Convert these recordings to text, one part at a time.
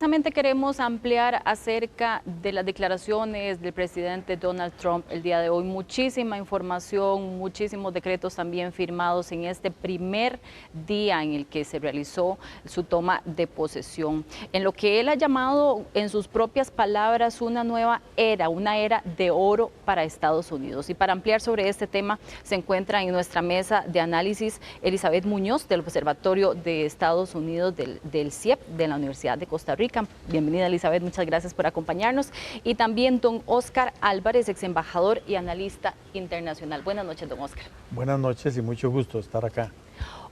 precisamente queremos ampliar acerca de las declaraciones del presidente Donald Trump el día de hoy. Muchísima información, muchísimos decretos también firmados en este primer día en el que se realizó su toma de posesión. En lo que él ha llamado, en sus propias palabras, una nueva era, una era de oro para Estados Unidos. Y para ampliar sobre este tema se encuentra en nuestra mesa de análisis Elizabeth Muñoz del Observatorio de Estados Unidos del CIEP de la Universidad de Costa Rica. Bienvenida, Elizabeth, muchas gracias por acompañarnos. Y también don Oscar Álvarez, ex embajador y analista internacional. Buenas noches, don Oscar. Buenas noches y mucho gusto estar acá.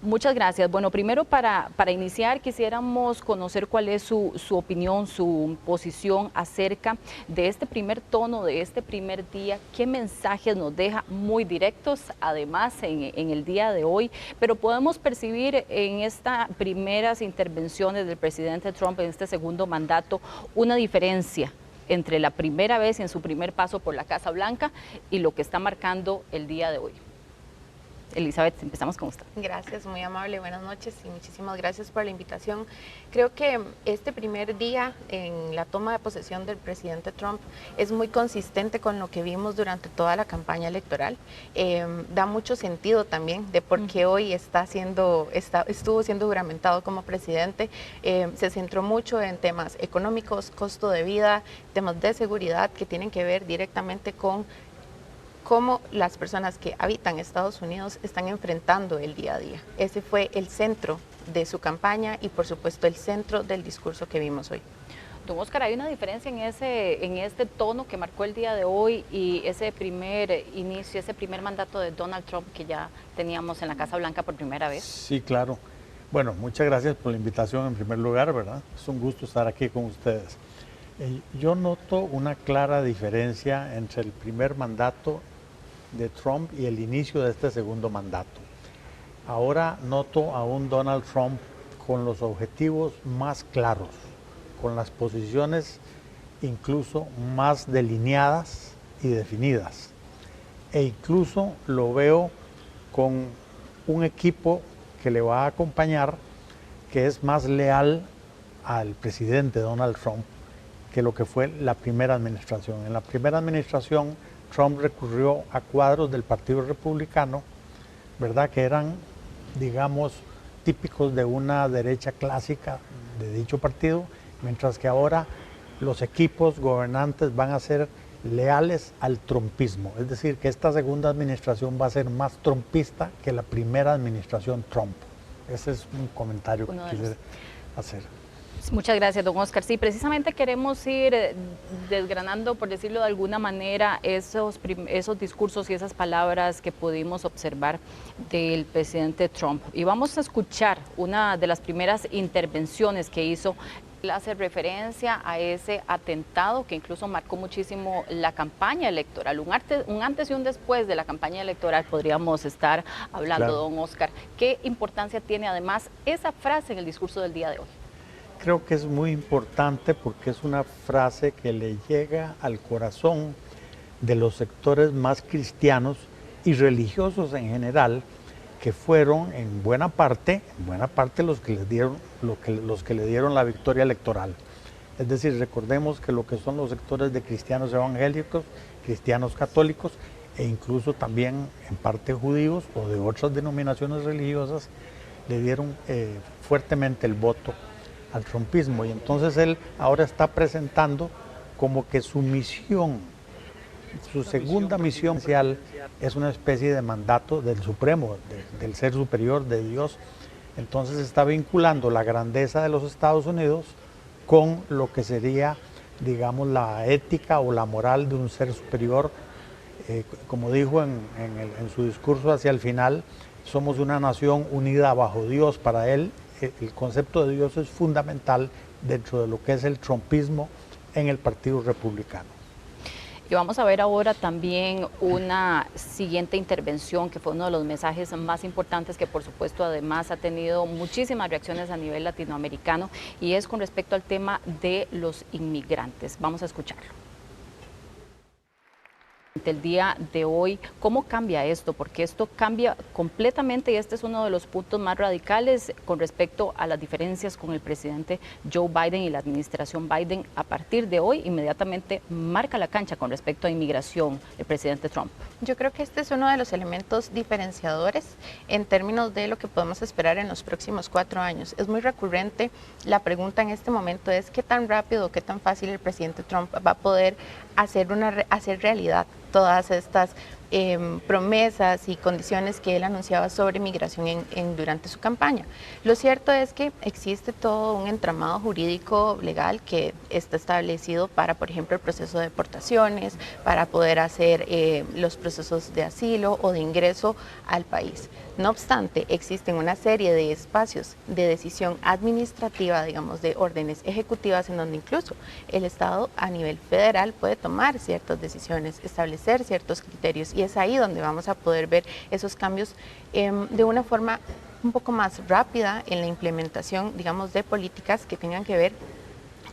Muchas gracias. Bueno, primero para iniciar quisiéramos conocer cuál es su opinión, su posición acerca de este primer tono, de este primer día. ¿Qué mensajes nos deja muy directos, además, en el día de hoy? Pero podemos percibir en estas primeras intervenciones del presidente Trump en este segundo mandato una diferencia entre la primera vez y en su primer paso por la Casa Blanca y lo que está marcando el día de hoy. Elizabeth, empezamos con usted. Gracias, muy amable, buenas noches y muchísimas gracias por la invitación. Creo que este primer día en la toma de posesión del presidente Trump es muy consistente con lo que vimos durante toda la campaña electoral. Da mucho sentido también de por qué hoy estuvo siendo juramentado como presidente. Se centró mucho en temas económicos, costo de vida, temas de seguridad que tienen que ver directamente con cómo las personas que habitan Estados Unidos están enfrentando el día a día. Ese fue el centro de su campaña y por supuesto el centro del discurso que vimos hoy. Don Oscar, ¿hay una diferencia en este tono que marcó el día de hoy y ese primer inicio, ese primer mandato de Donald Trump que ya teníamos en la Casa Blanca por primera vez? Sí, claro. Bueno, muchas gracias por la invitación en primer lugar, ¿verdad? Es un gusto estar aquí con ustedes. Yo noto una clara diferencia entre el primer mandato de Trump y el inicio de este segundo mandato. Ahora noto a un Donald Trump con los objetivos más claros, con las posiciones incluso más delineadas y definidas. E incluso lo veo con un equipo que le va a acompañar que es más leal al presidente Donald Trump que lo que fue la primera administración. En la primera administración Trump recurrió a cuadros del Partido Republicano, ¿verdad?, que eran, digamos, típicos de una derecha clásica de dicho partido, mientras que ahora los equipos gobernantes van a ser leales al trumpismo. Es decir, que esta segunda administración va a ser más trumpista que la primera administración Trump. Ese es un comentario que quise hacer. Muchas gracias, don Oscar. Sí, precisamente queremos ir desgranando, por decirlo de alguna manera, esos discursos y esas palabras que pudimos observar del presidente Trump. Y vamos a escuchar una de las primeras intervenciones que hizo. Él hace referencia a ese atentado que incluso marcó muchísimo la campaña electoral, un antes y un después de la campaña electoral podríamos estar hablando, claro. Don Oscar, ¿qué importancia tiene además esa frase en el discurso del día de hoy? Creo que es muy importante porque es una frase que le llega al corazón de los sectores más cristianos y religiosos en general, que fueron en buena parte los que le dieron la victoria electoral. Es decir, recordemos que lo que son los sectores de cristianos evangélicos, cristianos católicos e incluso también en parte judíos o de otras denominaciones religiosas le dieron fuertemente el voto al trumpismo, y entonces él ahora está presentando como que su misión, su segunda misión es una especie de mandato del Supremo, del ser superior de Dios. Entonces está vinculando la grandeza de los Estados Unidos con lo que sería, digamos, la ética o la moral de un ser superior. Como dijo en su discurso hacia el final, somos una nación unida bajo Dios. Para él el concepto de Dios es fundamental dentro de lo que es el trumpismo en el Partido Republicano. Y vamos a ver ahora también una siguiente intervención que fue uno de los mensajes más importantes que por supuesto además ha tenido muchísimas reacciones a nivel latinoamericano y es con respecto al tema de los inmigrantes. Vamos a escucharlo. El día de hoy, ¿cómo cambia esto? Porque esto cambia completamente y este es uno de los puntos más radicales con respecto a las diferencias con el presidente Joe Biden y la administración Biden. A partir de hoy, inmediatamente marca la cancha con respecto a inmigración el presidente Trump. Yo creo que este es uno de los elementos diferenciadores en términos de lo que podemos esperar en los próximos 4 años. Es muy recurrente, la pregunta en este momento es qué tan rápido, qué tan fácil el presidente Trump va a poder hacer realidad todas estas promesas y condiciones que él anunciaba sobre migración durante su campaña. Lo cierto es que existe todo un entramado jurídico legal que está establecido para, por ejemplo, el proceso de deportaciones, para poder hacer los procesos de asilo o de ingreso al país. No obstante, existen una serie de espacios de decisión administrativa, digamos, de órdenes ejecutivas en donde incluso el Estado a nivel federal puede tomar ciertas decisiones, establecer ciertos criterios y es ahí donde vamos a poder ver esos cambios de una forma un poco más rápida en la implementación, digamos, de políticas que tengan que ver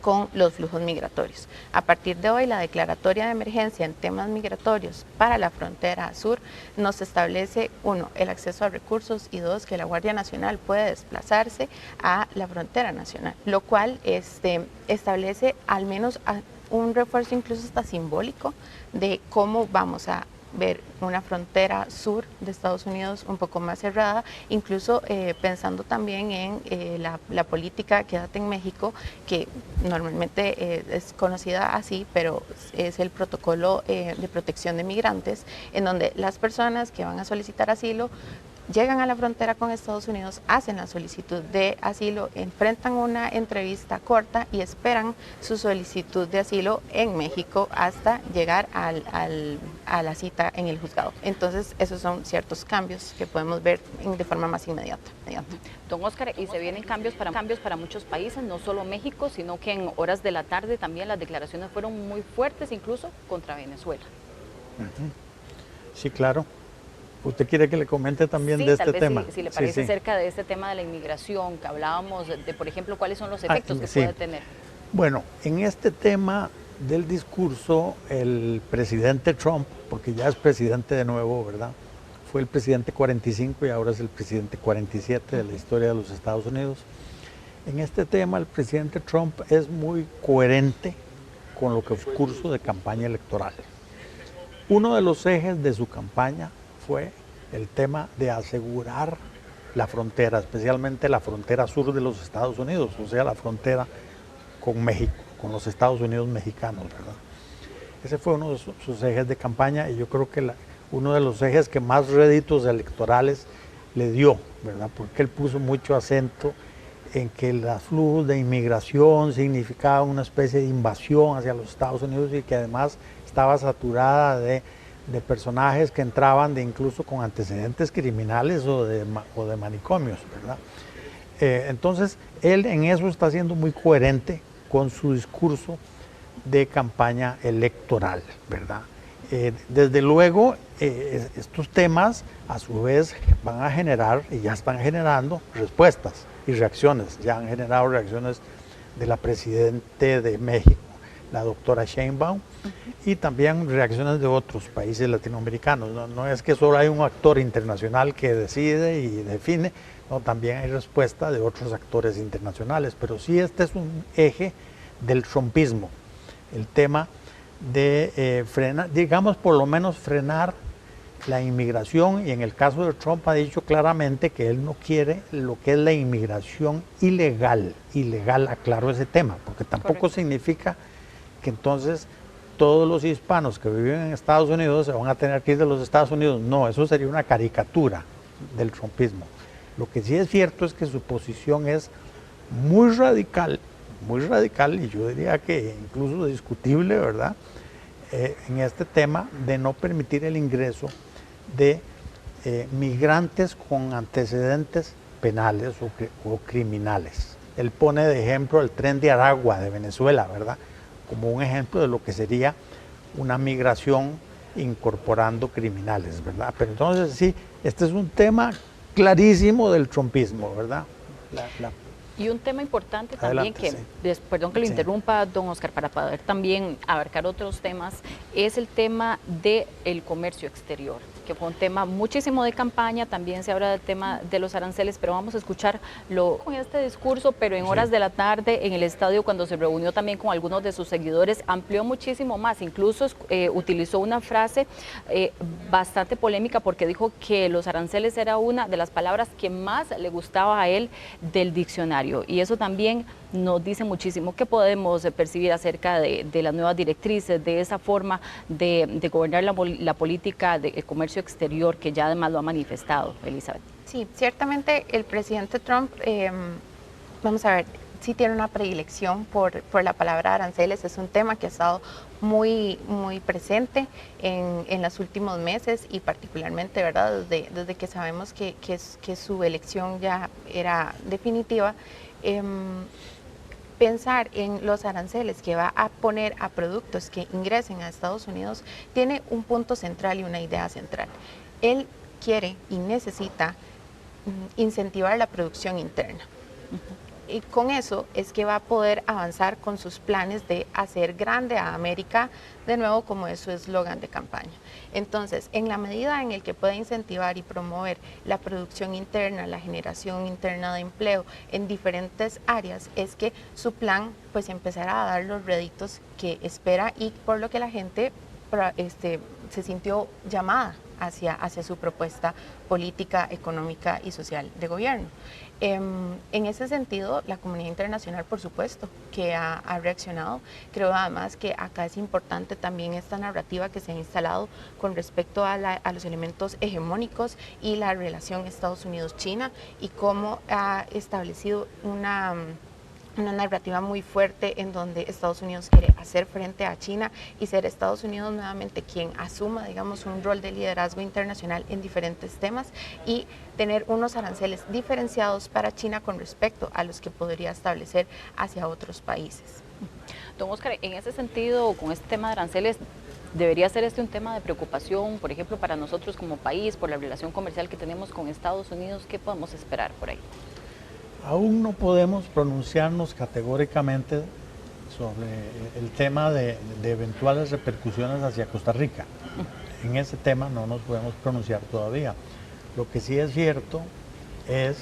con los flujos migratorios. A partir de hoy, la declaratoria de emergencia en temas migratorios para la frontera sur nos establece, 1, el acceso a recursos y 2, que la Guardia Nacional puede desplazarse a la frontera nacional, lo cual establece al menos un refuerzo incluso hasta simbólico de cómo vamos a ver una frontera sur de Estados Unidos un poco más cerrada, incluso pensando también en la política Quédate en México, que normalmente es conocida así, pero es el protocolo de protección de migrantes, en donde las personas que van a solicitar asilo llegan a la frontera con Estados Unidos, hacen la solicitud de asilo, enfrentan una entrevista corta y esperan su solicitud de asilo en México hasta llegar a la cita en el juzgado. Entonces, esos son ciertos cambios que podemos ver de forma más inmediata. Don Oscar, y se vienen cambios para muchos países, no solo México, sino que en horas de la tarde también las declaraciones fueron muy fuertes, incluso contra Venezuela. Sí, claro. ¿Usted quiere que le comente también de este tema? Si le parece, cerca de este tema de la inmigración, que hablábamos de, por ejemplo, cuáles son los efectos que puede tener. Bueno, en este tema del discurso, el presidente Trump, porque ya es presidente de nuevo, ¿verdad? Fue el presidente 45 y ahora es el presidente 47 de la historia de los Estados Unidos. En este tema, el presidente Trump es muy coherente con lo que fue el curso de campaña electoral. Uno de los ejes de su campaña fue el tema de asegurar la frontera, especialmente la frontera sur de los Estados Unidos, o sea, la frontera con México, con los Estados Unidos mexicanos, ¿verdad? Ese fue uno de sus ejes de campaña y yo creo que uno de los ejes que más réditos electorales le dio, ¿verdad? Porque él puso mucho acento en que los flujos de inmigración significaban una especie de invasión hacia los Estados Unidos y que además estaba saturada de personajes que entraban incluso con antecedentes criminales o de manicomios, ¿verdad? Entonces, él en eso está siendo muy coherente con su discurso de campaña electoral, ¿verdad? Desde luego, estos temas a su vez van a generar y ya están generando respuestas y reacciones. Ya han generado reacciones de la presidenta de México, la doctora Sheinbaum, y también reacciones de otros países latinoamericanos. No es que solo hay un actor internacional que decide y define, no, también hay respuesta de otros actores internacionales, pero sí este es un eje del trumpismo, el tema de frenar, digamos por lo menos frenar la inmigración, y en el caso de Trump ha dicho claramente que él no quiere lo que es la inmigración ilegal, aclaro ese tema, porque tampoco significa que entonces todos los hispanos que viven en Estados Unidos se van a tener que ir de los Estados Unidos. No, eso sería una caricatura del trumpismo. Lo que sí es cierto es que su posición es muy radical, y yo diría que incluso discutible, ¿verdad? En este tema de no permitir el ingreso de migrantes con antecedentes penales o criminales. Él pone de ejemplo el Tren de Aragua de Venezuela, ¿verdad? Como un ejemplo de lo que sería una migración incorporando criminales, ¿verdad? Pero entonces sí, este es un tema clarísimo del trumpismo, ¿verdad? Y un tema importante también, perdón que lo interrumpa, don Oscar, para poder también abarcar otros temas, es el tema del comercio exterior, que fue un tema muchísimo de campaña. También se habla del tema de los aranceles, pero vamos a escucharlo con este discurso, pero en horas de la tarde en el estadio, cuando se reunió también con algunos de sus seguidores, amplió muchísimo más, incluso utilizó una frase bastante polémica, porque dijo que los aranceles era una de las palabras que más le gustaba a él del diccionario, y eso también nos dice muchísimo. ¿Qué podemos percibir acerca de las nuevas directrices, de esa forma de gobernar la política de comercio exterior, que ya además lo ha manifestado, Elizabeth? Sí, ciertamente el presidente Trump, vamos a ver, sí tiene una predilección por la palabra aranceles. Es un tema que ha estado muy presente en los últimos meses, y particularmente, ¿verdad?, desde que sabemos que su elección ya era definitiva. Pensar en los aranceles que va a poner a productos que ingresen a Estados Unidos tiene un punto central y una idea central. Él quiere y necesita incentivar la producción interna. Y con eso es que va a poder avanzar con sus planes de hacer grande a América, de nuevo, como es su eslogan de campaña. Entonces, en la medida en el que pueda incentivar y promover la producción interna, la generación interna de empleo en diferentes áreas, es que su plan pues empezará a dar los réditos que espera, y por lo que la gente se sintió llamada hacia su propuesta política, económica y social de gobierno. En ese sentido, la comunidad internacional, por supuesto, que ha reaccionado. Creo además que acá es importante también esta narrativa que se ha instalado con respecto a los elementos hegemónicos y la relación Estados Unidos-China, y cómo ha establecido una narrativa muy fuerte en donde Estados Unidos quiere hacer frente a China, y ser Estados Unidos nuevamente quien asuma, digamos, un rol de liderazgo internacional en diferentes temas, y tener unos aranceles diferenciados para China con respecto a los que podría establecer hacia otros países. Don Oscar, en ese sentido, con este tema de aranceles, ¿debería ser un tema de preocupación, por ejemplo, para nosotros como país, por la relación comercial que tenemos con Estados Unidos? ¿Qué podemos esperar por ahí? Aún no podemos pronunciarnos categóricamente sobre el tema de eventuales repercusiones hacia Costa Rica. En ese tema no nos podemos pronunciar todavía. Lo que sí es cierto es,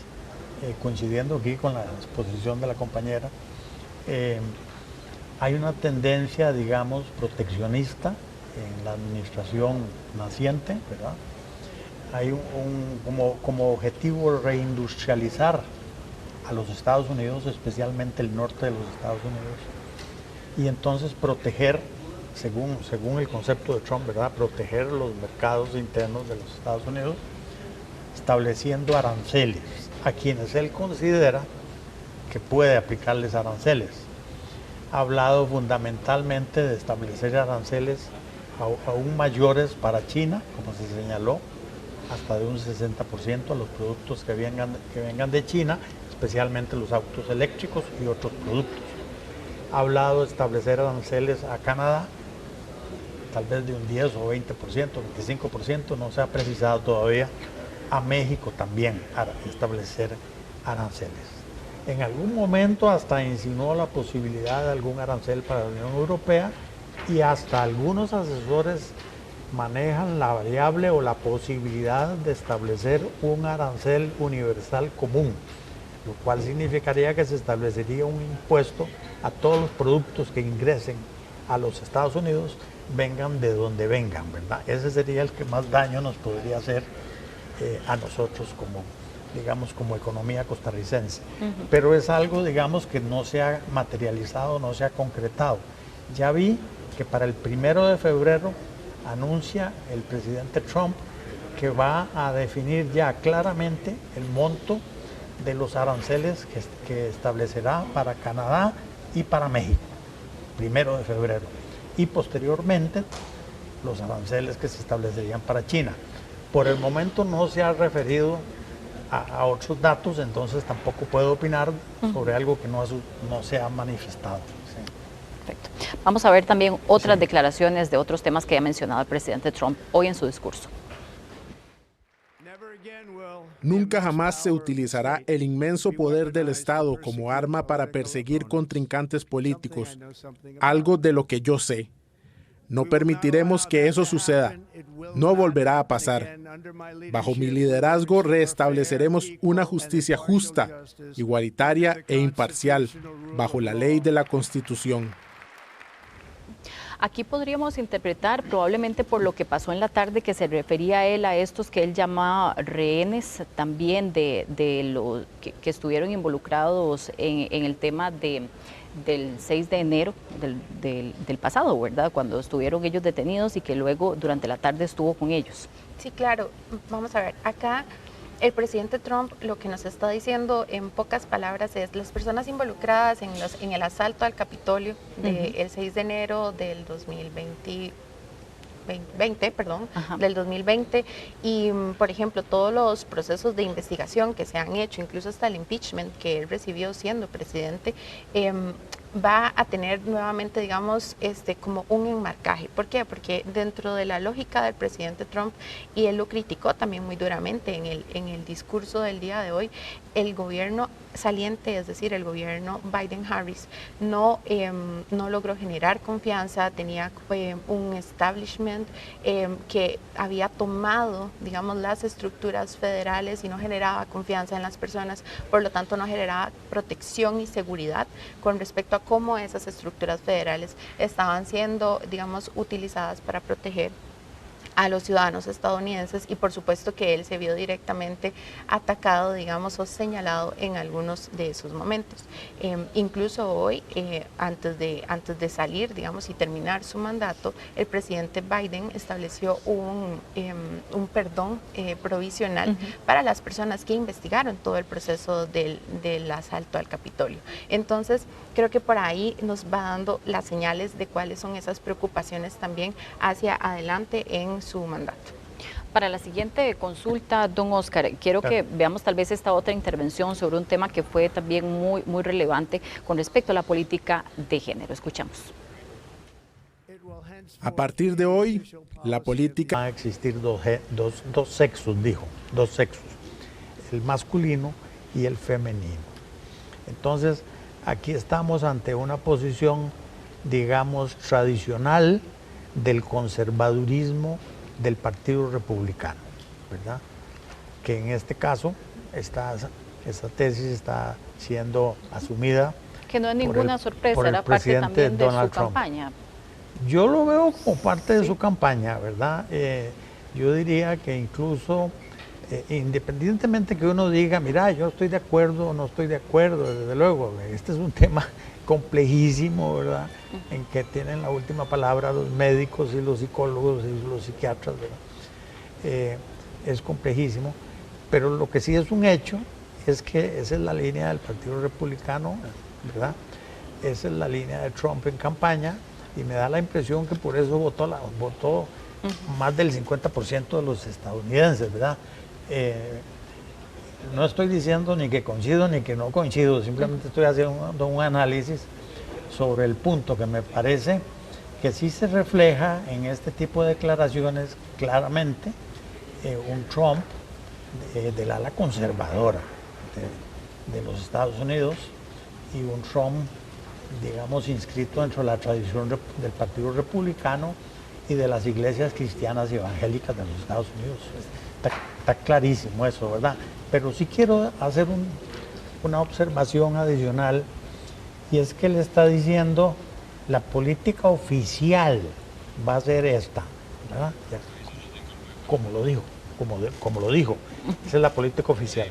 coincidiendo aquí con la exposición de la compañera, hay una tendencia, digamos, proteccionista en la administración naciente, ¿verdad? Hay como objetivo reindustrializar a los Estados Unidos, especialmente el norte de los Estados Unidos, y entonces proteger, según el concepto de Trump, ¿verdad?, proteger los mercados internos de los Estados Unidos, estableciendo aranceles a quienes él considera que puede aplicarles aranceles. Ha hablado fundamentalmente de establecer aranceles aún mayores para China, como se señaló, hasta de un 60% a los productos que vengan de China, especialmente los autos eléctricos y otros productos. Ha hablado de establecer aranceles a Canadá, tal vez de un 10 o 20%, 25%, no se ha precisado todavía. A México también para establecer aranceles. En algún momento hasta insinuó la posibilidad de algún arancel para la Unión Europea, y hasta algunos asesores manejan la variable o la posibilidad de establecer un arancel universal común, lo cual significaría que se establecería un impuesto a todos los productos que ingresen a los Estados Unidos, vengan de donde vengan, ¿verdad? Ese sería el que más daño nos podría hacer a nosotros como economía costarricense. Pero es algo, digamos, que no se ha materializado, no se ha concretado. Ya vi que para el 1 de febrero anuncia el presidente Trump que va a definir ya claramente el monto de los aranceles que establecerá para Canadá y para México, 1 de febrero. Y posteriormente los aranceles que se establecerían para China. Por el momento no se ha referido a otros datos, entonces tampoco puedo opinar sobre algo que no se ha manifestado. Sí. Perfecto. Vamos a ver también otras declaraciones de otros temas que ha mencionado el presidente Trump hoy en su discurso. Nunca jamás se utilizará el inmenso poder del Estado como arma para perseguir contrincantes políticos, algo de lo que yo sé. No permitiremos que eso suceda. No volverá a pasar. Bajo mi liderazgo restableceremos una justicia justa, igualitaria e imparcial, bajo la ley de la Constitución. Aquí podríamos interpretar, probablemente por lo que pasó en la tarde, que se refería él a estos que él llamaba rehenes también de los que estuvieron involucrados en el tema del 6 de enero del pasado, ¿verdad? Cuando estuvieron ellos detenidos y que luego durante la tarde estuvo con ellos. Sí, claro. Vamos a ver, acá el presidente Trump lo que nos está diciendo en pocas palabras es las personas involucradas en el asalto al Capitolio del 6 de enero del 2020, del 2020 y, por ejemplo, todos los procesos de investigación que se han hecho, incluso hasta el impeachment que él recibió siendo presidente, va a tener nuevamente, digamos, como un enmarcaje. ¿Por qué? Porque dentro de la lógica del presidente Trump, y él lo criticó también muy duramente en el discurso del día de hoy, el gobierno saliente, es decir, el gobierno Biden-Harris, no logró generar confianza, tenía un establishment que había tomado, digamos, las estructuras federales y no generaba confianza en las personas, por lo tanto no generaba protección y seguridad con respecto a cómo esas estructuras federales estaban siendo, digamos, utilizadas para proteger a los ciudadanos estadounidenses, y por supuesto que él se vio directamente atacado, digamos, o señalado en algunos de esos momentos. Incluso hoy, antes de salir, digamos, y terminar su mandato, el presidente Biden estableció un perdón provisional para las personas que investigaron todo el proceso del asalto al Capitolio. Entonces, creo que por ahí nos va dando las señales de cuáles son esas preocupaciones también hacia adelante en su mandato. Para la siguiente consulta, don Oscar, quiero que veamos tal vez esta otra intervención sobre un tema que fue también muy relevante con respecto a la política de género. Escuchamos. A partir de hoy, la política... Van a existir dos sexos, dijo, dos sexos, el masculino y el femenino. Entonces, aquí estamos ante una posición, digamos, tradicional del conservadurismo del Partido Republicano, ¿verdad? Que en este caso, esta tesis está siendo asumida. Que no es ninguna sorpresa, era parte también de su campaña. Yo lo veo como parte de su campaña, ¿verdad? Yo diría que incluso, independientemente que uno diga, mira, yo estoy de acuerdo o no estoy de acuerdo, desde luego, este es un tema complejísimo, ¿verdad? En que tienen la última palabra los médicos y los psicólogos y los psiquiatras, ¿verdad? Es complejísimo, pero lo que sí es un hecho es que esa es la línea del Partido Republicano, ¿verdad? Esa es la línea de Trump en campaña, y me da la impresión que por eso votó más del 50% de los estadounidenses, ¿verdad? No estoy diciendo ni que coincido ni que no coincido, simplemente estoy haciendo un análisis sobre el punto que me parece que sí se refleja en este tipo de declaraciones claramente un Trump del ala conservadora de los Estados Unidos y un Trump, digamos, inscrito dentro de la tradición del Partido Republicano y de las iglesias cristianas y evangélicas de los Estados Unidos. Está clarísimo eso, ¿verdad? Pero sí quiero hacer una observación adicional, y es que él está diciendo la política oficial va a ser esta, ¿verdad? Como lo dijo, esa es la política oficial.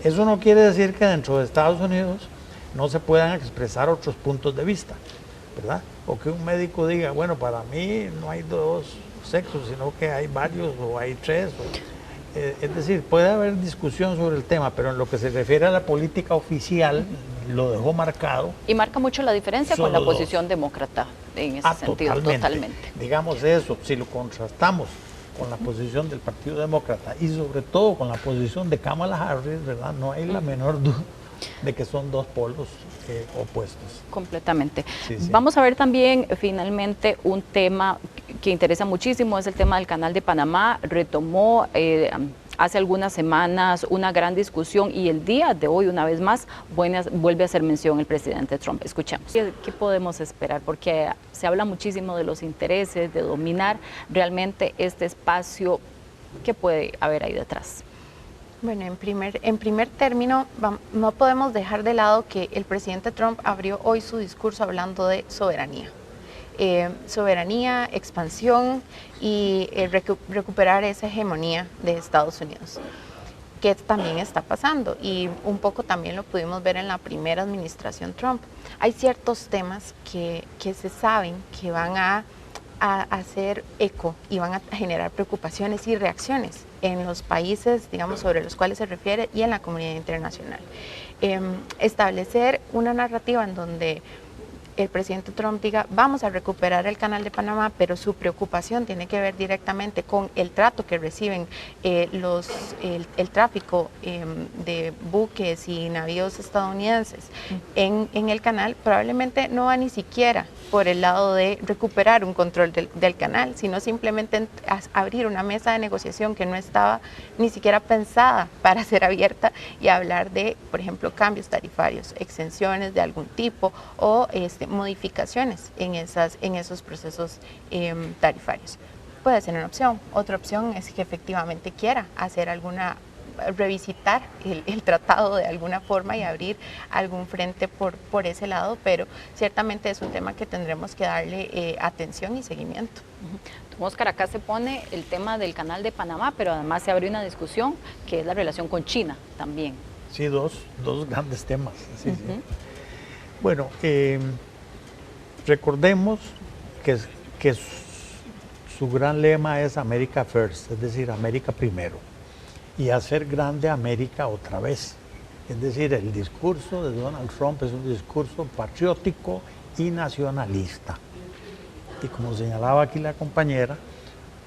Eso no quiere decir que dentro de Estados Unidos no se puedan expresar otros puntos de vista, ¿verdad? O que un médico diga, bueno, para mí no hay dos sexos, sino que hay varios o hay tres. Es decir, puede haber discusión sobre el tema, pero en lo que se refiere a la política oficial, lo dejó marcado. Y marca mucho la diferencia con la posición demócrata en ese sentido, totalmente. Digamos eso, si lo contrastamos con la posición del Partido Demócrata y sobre todo con la posición de Kamala Harris, ¿verdad? No hay la menor duda de que son dos polos opuestos. Completamente. Sí, sí. Vamos a ver también finalmente un tema que interesa muchísimo, es el tema del Canal de Panamá. Retomó hace algunas semanas una gran discusión y el día de hoy, una vez más, vuelve a hacer mención el presidente Trump. Escuchemos. ¿Qué podemos esperar? Porque se habla muchísimo de los intereses, de dominar realmente este espacio. ¿Qué puede haber ahí detrás? Bueno, en primer término, no podemos dejar de lado que el presidente Trump abrió hoy su discurso hablando de soberanía. Soberanía, expansión y recuperar esa hegemonía de Estados Unidos, que también está pasando y un poco también lo pudimos ver en la primera administración Trump. Hay ciertos temas que se saben que van a hacer eco y van a generar preocupaciones y reacciones en los países, digamos, sobre los cuales se refiere y en la comunidad internacional. Establecer una narrativa en donde el presidente Trump diga vamos a recuperar el canal de Panamá, pero su preocupación tiene que ver directamente con el trato que reciben el tráfico de buques y navíos estadounidenses en el canal, probablemente no va ni siquiera por el lado de recuperar un control del canal, sino simplemente abrir una mesa de negociación que no estaba ni siquiera pensada para ser abierta y hablar de, por ejemplo, cambios tarifarios, exenciones de algún tipo o modificaciones en esos procesos tarifarios. Puede ser una opción. Otra opción es que efectivamente quiera hacer revisitar el tratado de alguna forma y abrir algún frente por ese lado, pero ciertamente es un tema que tendremos que darle atención y seguimiento. Oscar, acá se pone el tema del canal de Panamá, pero además se abre una discusión que es la relación con China también. Sí, dos grandes temas. Sí, sí. Bueno, recordemos que su gran lema es America First, es decir, América primero, y hacer grande América otra vez. Es decir, el discurso de Donald Trump es un discurso patriótico y nacionalista. Y como señalaba aquí la compañera,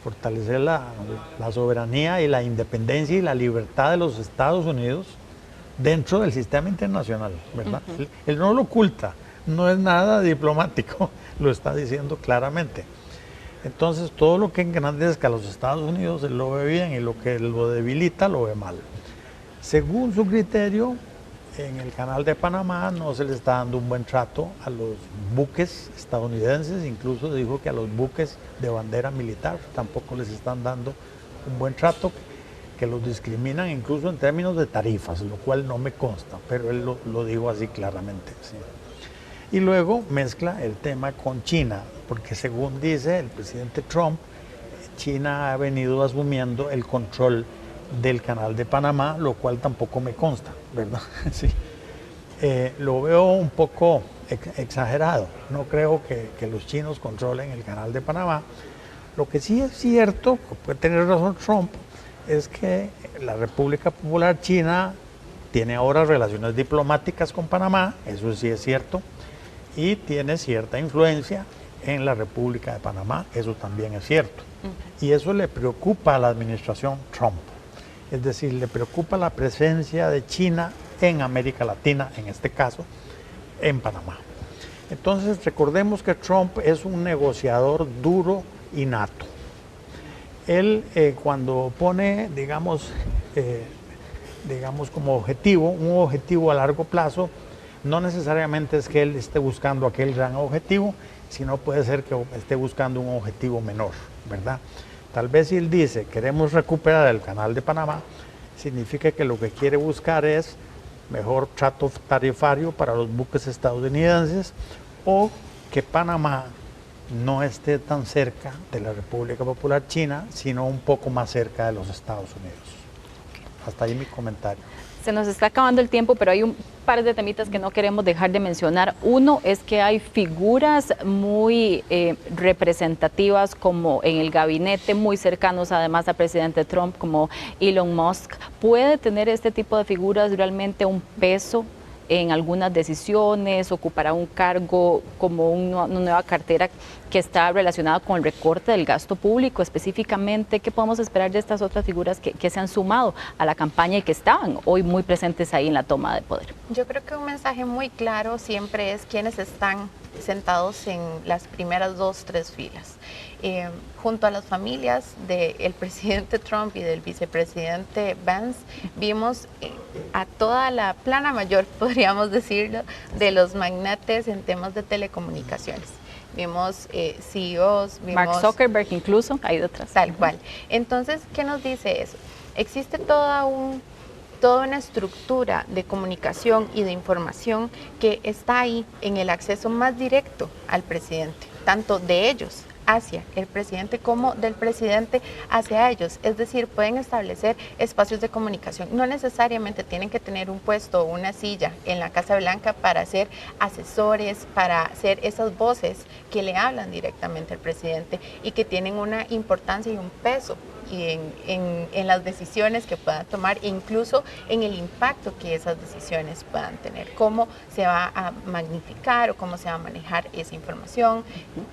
fortalecer la soberanía y la independencia y la libertad de los Estados Unidos dentro del sistema internacional, ¿verdad? Él no lo oculta, no es nada diplomático, lo está diciendo claramente. Entonces, todo lo que engrandezca a los Estados Unidos, él lo ve bien, y lo que lo debilita, lo ve mal. Según su criterio, en el canal de Panamá no se le está dando un buen trato a los buques estadounidenses, incluso dijo que a los buques de bandera militar tampoco les están dando un buen trato, que los discriminan incluso en términos de tarifas, lo cual no me consta, pero él lo dijo así claramente. Sí. Y luego mezcla el tema con China, porque según dice el presidente Trump, China ha venido asumiendo el control del canal de Panamá, lo cual tampoco me consta, ¿verdad? Sí. Lo veo un poco exagerado, no creo que los chinos controlen el canal de Panamá. Lo que sí es cierto, puede tener razón Trump, es que la República Popular China tiene ahora relaciones diplomáticas con Panamá, eso sí es cierto, y tiene cierta influencia en la República de Panamá, eso también es cierto. Y eso le preocupa a la administración Trump, es decir, le preocupa la presencia de China en América Latina, en este caso, en Panamá. Entonces, recordemos que Trump es un negociador duro y nato. Él cuando pone, digamos como objetivo, un objetivo a largo plazo, no necesariamente es que él esté buscando aquel gran objetivo, sino puede ser que esté buscando un objetivo menor, ¿verdad? Tal vez si él dice, queremos recuperar el canal de Panamá, significa que lo que quiere buscar es mejor trato tarifario para los buques estadounidenses, o que Panamá no esté tan cerca de la República Popular China, sino un poco más cerca de los Estados Unidos. Hasta ahí mi comentario. Se nos está acabando el tiempo, pero hay un par de temitas que no queremos dejar de mencionar. Uno es que hay figuras muy representativas como en el gabinete, muy cercanos además al presidente Trump, como Elon Musk. ¿Puede tener este tipo de figuras realmente un peso en algunas decisiones? ¿Ocupará un cargo como una nueva cartera que está relacionada con el recorte del gasto público específicamente? ¿Qué podemos esperar de estas otras figuras que se han sumado a la campaña y que estaban hoy muy presentes ahí en la toma de poder? Yo creo que un mensaje muy claro siempre es quiénes están sentados en las primeras 2, 3 filas. Junto a las familias del presidente Trump y del vicepresidente Vance, vimos a toda la plana mayor, podríamos decirlo, de los magnates en temas de telecomunicaciones. Vimos CEOs, vimos... Mark Zuckerberg incluso, ahí detrás. Tal cual. Entonces, ¿qué nos dice eso? Existe toda una estructura de comunicación y de información que está ahí en el acceso más directo al presidente, tanto de ellos hacia el presidente como del presidente hacia ellos. Es decir, pueden establecer espacios de comunicación. No necesariamente tienen que tener un puesto o una silla en la Casa Blanca para ser asesores, para ser esas voces que le hablan directamente al presidente y que tienen una importancia y un peso y en las decisiones que puedan tomar, e incluso en el impacto que esas decisiones puedan tener, cómo se va a magnificar o cómo se va a manejar esa información,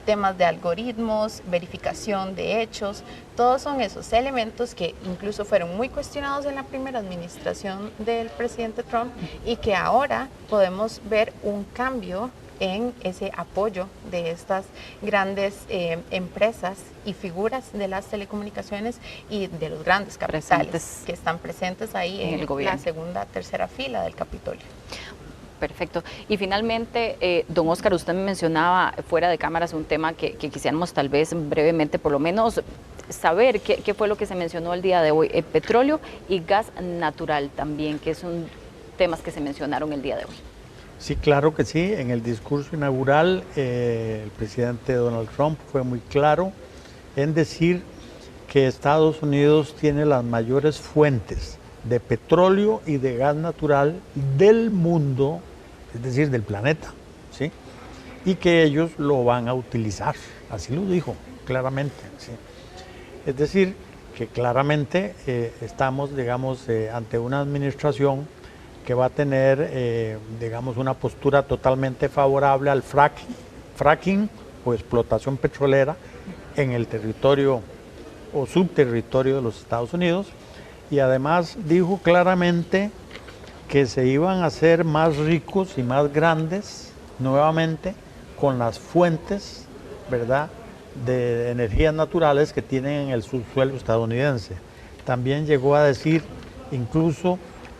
temas de algoritmos, verificación de hechos, todos son esos elementos que incluso fueron muy cuestionados en la primera administración del presidente Trump y que ahora podemos ver un cambio en ese apoyo de estas grandes empresas y figuras de las telecomunicaciones y de los grandes capitales que están presentes ahí en el gobierno, la segunda, tercera fila del Capitolio. Perfecto. Y finalmente, don Óscar, usted me mencionaba fuera de cámaras un tema que quisiéramos tal vez brevemente, por lo menos, saber qué fue lo que se mencionó el día de hoy. Petróleo y gas natural también, que son temas que se mencionaron el día de hoy. Sí, claro que sí. En el discurso inaugural, el presidente Donald Trump fue muy claro en decir que Estados Unidos tiene las mayores fuentes de petróleo y de gas natural del mundo, es decir, del planeta, ¿sí? Y que ellos lo van a utilizar, así lo dijo claramente, ¿sí? Es decir, que claramente estamos, digamos, ante una administración que va a tener, digamos, una postura totalmente favorable al fracking o explotación petrolera en el territorio o subterritorio de los Estados Unidos, y además dijo claramente que se iban a hacer más ricos y más grandes nuevamente con las fuentes, ¿verdad?, de energías naturales que tienen en el subsuelo estadounidense. También llegó a decir incluso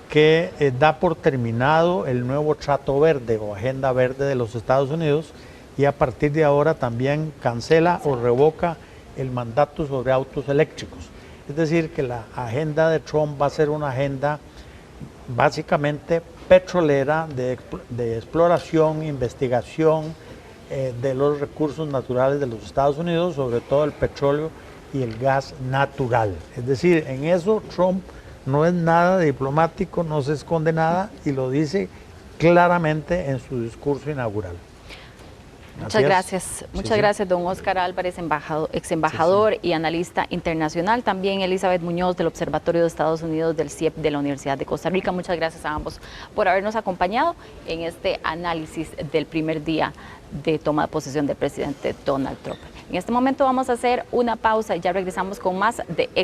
que da por terminado el nuevo trato verde o agenda verde de los Estados Unidos, y a partir de ahora también cancela o revoca el mandato sobre autos eléctricos. Es decir, que la agenda de Trump va a ser una agenda básicamente petrolera de exploración, investigación de los recursos naturales de los Estados Unidos, sobre todo el petróleo y el gas natural. Es decir, en eso Trump no es nada diplomático, no se esconde nada y lo dice claramente en su discurso inaugural. Muchas gracias. Muchas gracias, don Óscar Álvarez, ex embajador y analista internacional. También Elizabeth Muñoz, del Observatorio de Estados Unidos del CIEP de la Universidad de Costa Rica. Muchas gracias a ambos por habernos acompañado en este análisis del primer día de toma de posesión del presidente Donald Trump. En este momento vamos a hacer una pausa y ya regresamos con más de